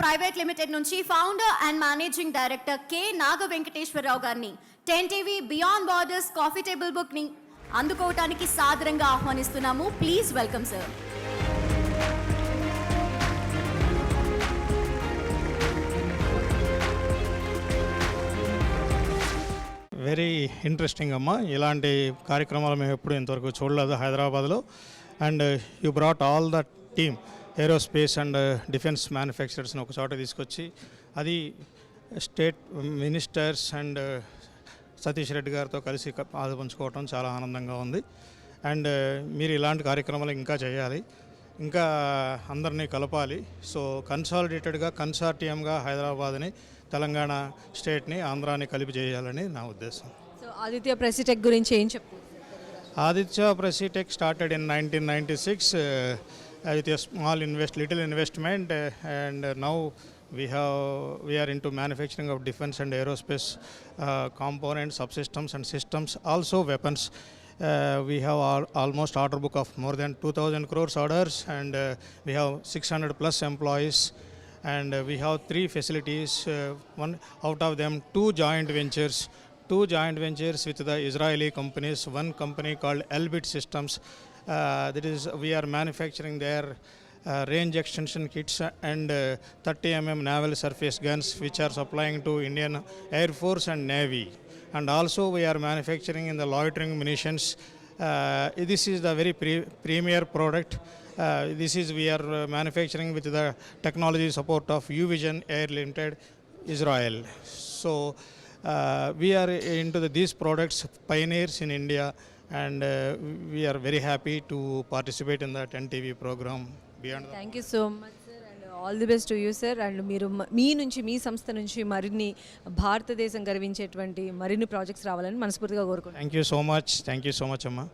Private limited నుంచి founder and managing director K Naga Venkateswara Rao గారిని 10TV beyond borders coffee table book ని అందుకోవడానికి సాదరంగా ఆహ్వానిస్తున్నాము. Please welcome sir. Very interesting అమ్మా. ఇలాంటి కార్యక్రమాలు మేము ఎప్పుడు ఇంతవరకు చూడలేదు హైదరాబాద్లో. And you brought all the team aerospace and defence మ్యానుఫ్యాక్చరర్స్ని ఒక చోట తీసుకొచ్చి అది state ministers and Satish Reddy గారితో కలిసి పాలుపంచుకోవటం చాలా ఆనందంగా ఉంది. అండ్ మీరు ఇలాంటి కార్యక్రమాలు ఇంకా చేయాలి, ఇంకా అందరినీ కలపాలి. సో కన్సాలిడేటెడ్గా కన్సార్టియంగా హైదరాబాద్ని, తెలంగాణ స్టేట్ని, ఆంధ్రాని కలిపి చేయాలని నా ఉద్దేశం. సో ఆదిత్య ప్రెసిటెక్ గురించి ఏం చెప్పు? Aditya Precitec started in 1996 with a small little investment, and now we are into manufacturing of defense and aerospace components, subsystems and systems, also weapons. We have almost order book of more than 2,000 crores orders, and we have 600 plus employees, and we have 3 facilities, one out of them two joint ventures with the Israeli companies, one company called Elbit Systems, that is we are manufacturing their range extension kits and 30 mm naval surface guns which are supplying to Indian Air Force and Navy. And also we are manufacturing in the loitering munitions. This is the very premier product. We are manufacturing with the technology support of UVision Air Limited, Israel. So we are into these products, pioneers in India, and we are very happy to participate in the 10TV program. Thank you so much, sir, and all the best to you, sir. And మీరు మీ సంస్థ నుంచి మరిన్ని భారతదేశం గర్వించేటువంటి మరిన్ని projects రావాలని మనస్ఫూర్తిగా కోరుకుంటున్నాను. Thank you so much అమ్మా.